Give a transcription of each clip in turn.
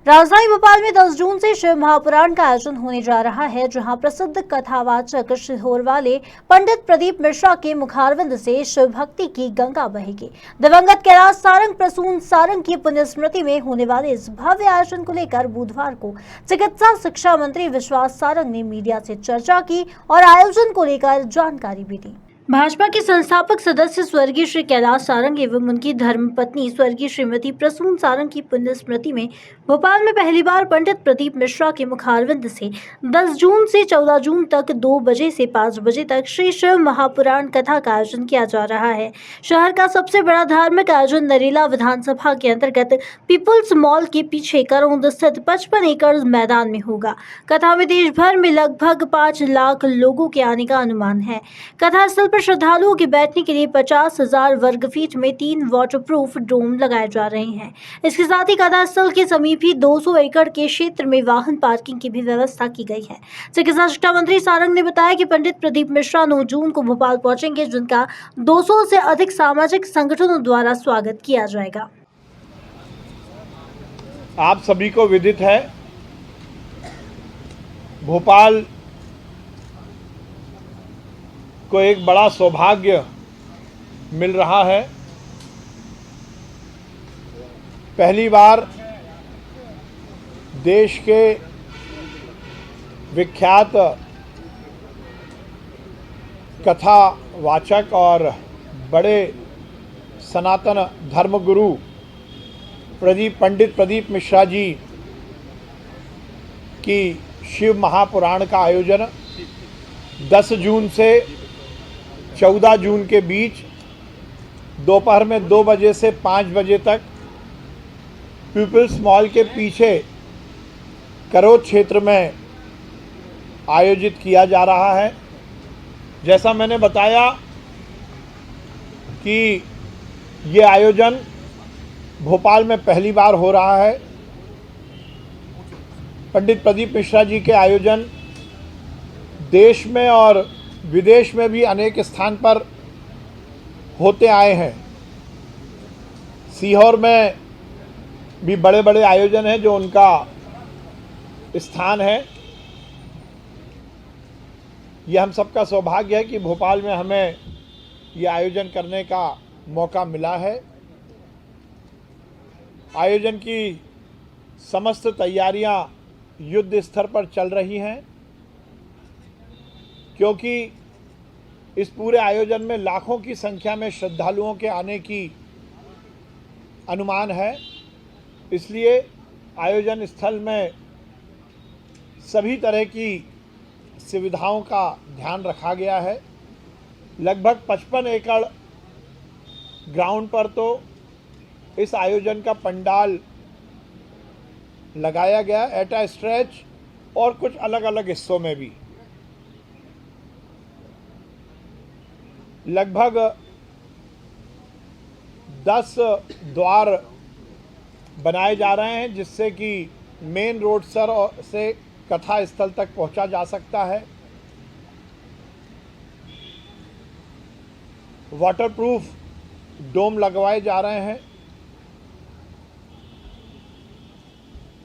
राजधानी भोपाल में 10 जून से शिव महापुराण का आयोजन होने जा रहा है, जहां प्रसिद्ध कथावाचक शिहोर वाले पंडित प्रदीप मिश्रा के मुखारविंद से शिव भक्ति की गंगा बहेगी। दिवंगत कैलाश सारंग प्रसून सारंग की पुण्य स्मृति में होने वाले इस भव्य आयोजन को लेकर बुधवार को चिकित्सा शिक्षा मंत्री विश्वास सारंग ने मीडिया से चर्चा की और आयोजन को लेकर जानकारी भी दी। भाजपा के संस्थापक सदस्य स्वर्गीय श्री कैलाश सारंग एवं उनकी धर्मपत्नी स्वर्गीय श्रीमती प्रसून सारंग की पुण्य स्मृति में भोपाल में पहली बार पंडित प्रदीप मिश्रा के मुखारविंद से 10 जून से 14 जून तक 2 बजे से 5 बजे तक श्री शिव महापुराण कथा का आयोजन किया जा रहा है। शहर का सबसे बड़ा धार्मिक आयोजन नरेला विधानसभा के अंतर्गत पीपुल्स मॉल के पीछे करोंद स्थित 55 एकड़ मैदान में होगा। कथा में देश भर में लगभग 5 लाख लोगों के आने का अनुमान है। कथा स्थल पर श्रद्धालुओं के बैठने के लिए 50,000 वर्ग फीट में 3 वाटरप्रूफ डोम लगाए जा रहे हैं। इसके साथ ही कथा स्थल के समीप ही 200 एकड़ के क्षेत्र में वाहन पार्किंग की भी व्यवस्था की गई है। चिकित्सा शिक्षा मंत्री सारंग ने बताया कि पंडित प्रदीप मिश्रा 9 जून को भोपाल पहुंचेंगे, जिनका 200 से अधिक सामाजिक संगठनों द्वारा स्वागत किया जाएगा। आप सभी को विदित है, भोपाल को एक बड़ा सौभाग्य मिल रहा है। पहली बार देश के विख्यात कथावाचक और बड़े सनातन धर्मगुरु पंडित प्रदीप मिश्रा जी की शिव महापुराण का आयोजन 10 जून से 14 जून के बीच दोपहर में 2 बजे से 5 बजे तक पीपल्स मॉल के पीछे करोद क्षेत्र में आयोजित किया जा रहा है। जैसा मैंने बताया कि ये आयोजन भोपाल में पहली बार हो रहा है। पंडित प्रदीप मिश्रा जी के आयोजन देश में और विदेश में भी अनेक स्थान पर होते आए हैं। सीहोर में भी बड़े बड़े आयोजन हैं जो उनका स्थान है। यह हम सबका सौभाग्य है कि भोपाल में हमें यह आयोजन करने का मौका मिला है। आयोजन की समस्त तैयारियां युद्ध स्तर पर चल रही हैं, क्योंकि इस पूरे आयोजन में लाखों की संख्या में श्रद्धालुओं के आने की अनुमान है। इसलिए आयोजन स्थल में सभी तरह की सुविधाओं का ध्यान रखा गया है। लगभग 55 एकड़ ग्राउंड पर तो इस आयोजन का पंडाल लगाया गया एट अ स्ट्रेच, और कुछ अलग अलग हिस्सों में भी लगभग 10 द्वार बनाए जा रहे हैं, जिससे कि मेन रोड से कथा स्थल तक पहुंचा जा सकता है। वाटरप्रूफ डोम लगवाए जा रहे हैं।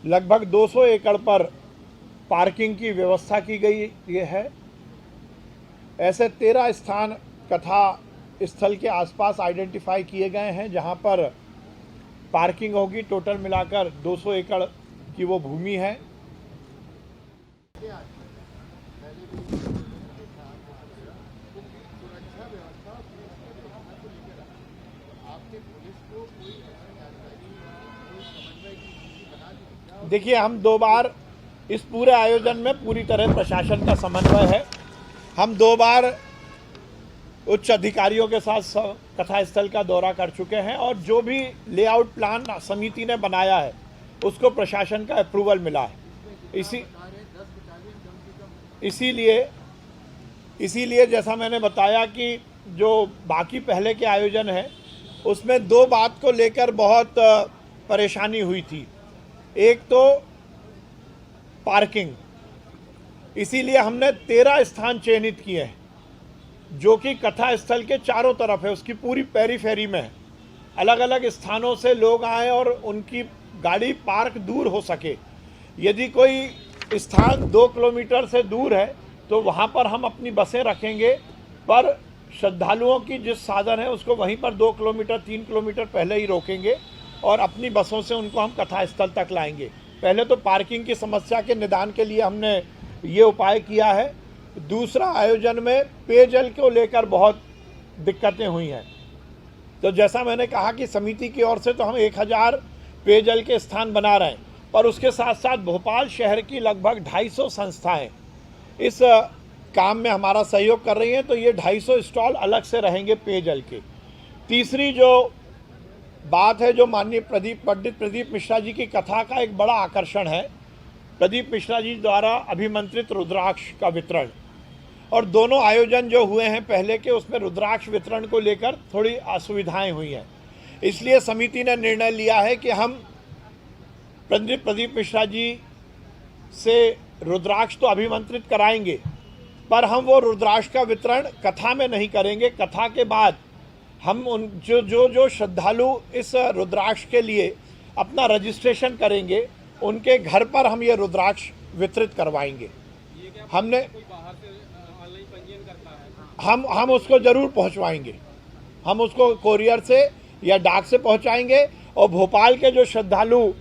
लगभग 200 एकड़ पर पार्किंग की व्यवस्था की गई है। ऐसे 13 स्थान कथा स्थल के आसपास आइडेंटिफाई किए गए हैं जहां पर पार्किंग होगी। टोटल मिलाकर 200 एकड़ की वो भूमि है। देखिए, हम 2 बार इस पूरे आयोजन में पूरी तरह प्रशासन का समन्वय है। हम 2 बार उच्च अधिकारियों के साथ कथा स्थल का दौरा कर चुके हैं और जो भी लेआउट प्लान समिति ने बनाया है उसको प्रशासन का अप्रूवल मिला है। इसीलिए जैसा मैंने बताया कि जो बाकी पहले के आयोजन हैं उसमें 2 बात को लेकर बहुत परेशानी हुई थी। एक तो पार्किंग, इसीलिए हमने 13 स्थान चयनित किए हैं जो कि कथा स्थल के चारों तरफ है, उसकी पूरी पेरीफेरी में है। अलग अलग स्थानों से लोग आए और उनकी गाड़ी पार्क दूर हो सके। यदि कोई स्थान 2 किलोमीटर से दूर है तो वहाँ पर हम अपनी बसें रखेंगे, पर श्रद्धालुओं की जिस साधन है उसको वहीं पर 2 किलोमीटर 3 किलोमीटर पहले ही रोकेंगे और अपनी बसों से उनको हम कथा स्थल तक लाएंगे। पहले तो पार्किंग की समस्या के निदान के लिए हमने ये उपाय किया है। दूसरा, आयोजन में पेयजल को लेकर बहुत दिक्कतें हुई हैं, तो जैसा मैंने कहा कि समिति की ओर से तो हम 1000 पेयजल के स्थान बना रहे हैं, पर उसके साथ साथ भोपाल शहर की लगभग 250 संस्थाएं इस काम में हमारा सहयोग कर रही हैं, तो ये 250 स्टॉल अलग से रहेंगे पेयजल के। तीसरी जो बात है, जो माननीय पंडित प्रदीप मिश्रा जी की कथा का एक बड़ा आकर्षण है, प्रदीप मिश्रा जी द्वारा अभिमंत्रित रुद्राक्ष का वितरण। और दोनों आयोजन जो हुए हैं पहले के, उसमें रुद्राक्ष वितरण को लेकर थोड़ी असुविधाएं हुई हैं, इसलिए समिति ने निर्णय लिया है कि हम पंडित प्रदीप मिश्रा जी से रुद्राक्ष तो अभिमंत्रित कराएंगे, पर हम वो रुद्राक्ष का वितरण कथा में नहीं करेंगे। कथा के बाद हम उन जो श्रद्धालु इस रुद्राक्ष के लिए अपना रजिस्ट्रेशन करेंगे, उनके घर पर हम ये रुद्राक्ष वितरित करवाएंगे। हमने हम उसको जरूर पहुंचवाएंगे, हम उसको कोरियर से या डाक से पहुंचाएंगे, और भोपाल के जो श्रद्धालु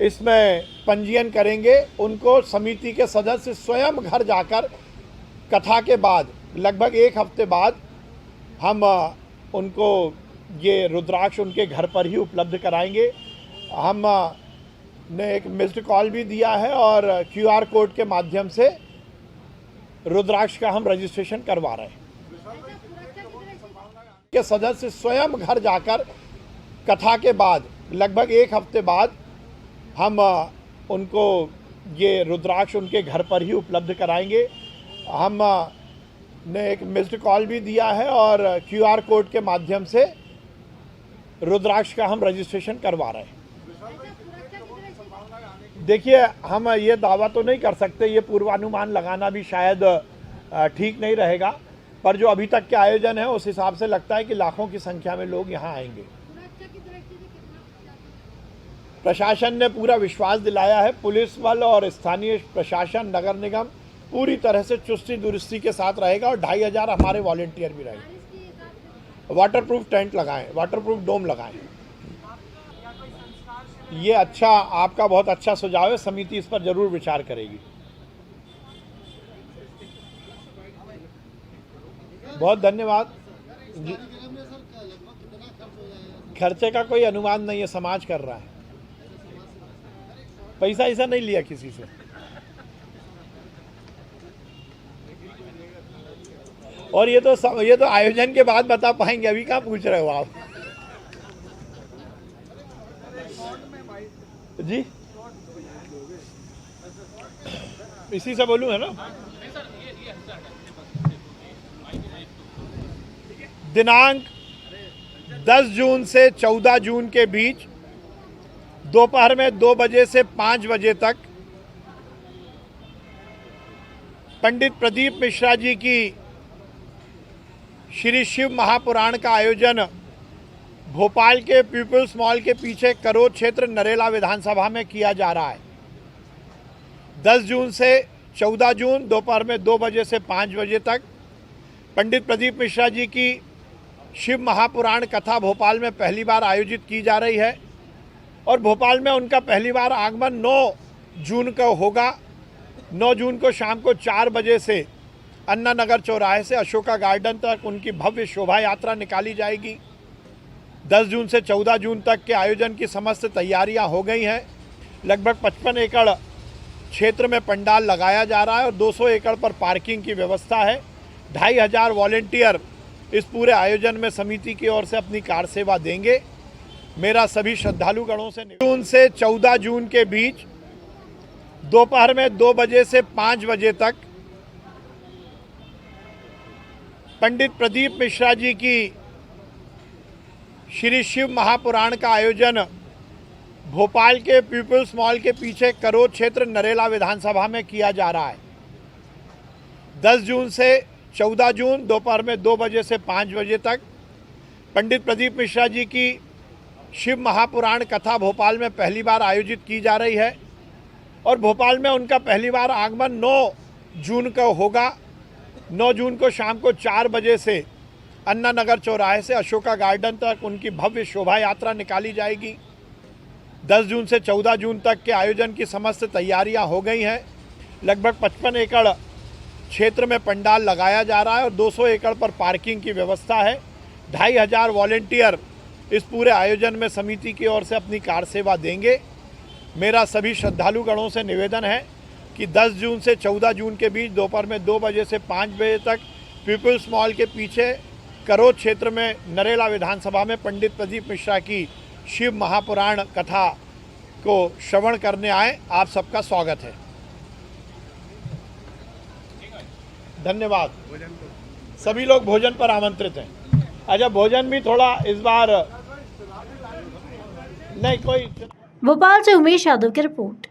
इसमें पंजीयन करेंगे उनको समिति के सदस्य स्वयं घर जाकर कथा के बाद लगभग 1 हफ्ते बाद हम उनको ये रुद्राक्ष उनके घर पर ही उपलब्ध कराएंगे। हम ने एक मिस्ड कॉल भी दिया है और QR कोड के माध्यम से रुद्राक्ष का हम रजिस्ट्रेशन करवा रहे हैं। के सदस्य स्वयं घर जाकर कथा के बाद लगभग 1 हफ्ते बाद हम उनको ये रुद्राक्ष उनके घर पर ही उपलब्ध कराएंगे। हम ने एक मिस्ड कॉल भी दिया है और QR कोड के माध्यम से रुद्राक्ष का हम रजिस्ट्रेशन करवा रहे हैं। देखिए, हम ये दावा तो नहीं कर सकते, ये पूर्वानुमान लगाना भी शायद ठीक नहीं रहेगा, पर जो अभी तक के आयोजन है उस हिसाब से लगता है कि लाखों की संख्या में लोग यहाँ आएंगे। प्रशासन ने पूरा विश्वास दिलाया है, पुलिस बल और स्थानीय प्रशासन, नगर निगम पूरी तरह से चुस्ती दुरुस्ती के साथ रहेगा, और 2500 हमारे वॉलंटियर भी रहेंगे। वाटरप्रूफ टेंट लगाएं, वाटरप्रूफ डोम लगाएं। ये अच्छा, आपका बहुत अच्छा सुझाव है, समिति इस पर जरूर विचार करेगी। बहुत धन्यवाद। खर्चे का कोई अनुमान नहीं है, समाज कर रहा है, पैसा ऐसा नहीं लिया किसी से। और ये तो आयोजन के बाद बता पाएंगे, अभी कहाँ पूछ रहे हो आप जी? इसी से बोलूं, है ना? दिनांक 10 जून से 14 जून के बीच दोपहर में 2 बजे से 5 बजे तक पंडित प्रदीप मिश्रा जी की श्री शिव महापुराण का आयोजन भोपाल के पीपल्स मॉल के पीछे करोड़ क्षेत्र नरेला विधानसभा में किया जा रहा है। 10 जून से 14 जून दोपहर में 2 बजे से 5 बजे तक पंडित प्रदीप मिश्रा जी की शिव महापुराण कथा भोपाल में पहली बार आयोजित की जा रही है, और भोपाल में उनका पहली बार आगमन 9 जून को होगा। 9 जून को शाम को 4 बजे से अन्ना नगर चौराहे से अशोका गार्डन तक उनकी भव्य शोभा यात्रा निकाली जाएगी। 10 जून से 14 जून तक के आयोजन की समस्त तैयारियां हो गई हैं। लगभग 55 एकड़ क्षेत्र में पंडाल लगाया जा रहा है और 200 एकड़ पर पार्किंग की व्यवस्था है। 2500 वॉलंटियर इस पूरे आयोजन में समिति की ओर से अपनी कार सेवा देंगे। मेरा सभी श्रद्धालुगणों से जून से 14 जून के बीच दोपहर में 2 बजे से 5 बजे तक पंडित प्रदीप मिश्रा जी की श्री शिव महापुराण का आयोजन भोपाल के पीपल्स मॉल के पीछे करोड़ क्षेत्र नरेला विधानसभा में किया जा रहा है। 10 जून से 14 जून दोपहर में 2 बजे से 5 बजे तक पंडित प्रदीप मिश्रा जी की शिव महापुराण कथा भोपाल में पहली बार आयोजित की जा रही है और भोपाल में उनका पहली बार आगमन 9 जून को होगा। 9 जून को शाम को 4 बजे से अन्ना नगर चौराहे से अशोका गार्डन तक उनकी भव्य शोभा यात्रा निकाली जाएगी। 10 जून से 14 जून तक के आयोजन की समस्त तैयारियां हो गई हैं। लगभग 55 एकड़ क्षेत्र में पंडाल लगाया जा रहा है और 200 एकड़ पर पार्किंग की व्यवस्था है। 2500 वॉलेंटियर इस पूरे आयोजन में समिति की ओर से अपनी कार सेवा देंगे। मेरा सभी श्रद्धालुगणों से निवेदन है कि 10 जून से 14 जून के बीच दोपहर में 2 बजे से 5 बजे तक पीपल्स मॉल के पीछे करोज क्षेत्र में नरेला विधानसभा में पंडित प्रदीप मिश्रा की शिव महापुराण कथा को श्रवण करने आए। आप सबका स्वागत है। धन्यवाद। सभी लोग भोजन पर आमंत्रित हैं। अच्छा, भोजन भी थोड़ा इस बार नहीं कोई। भोपाल से उमेश यादव की रिपोर्ट।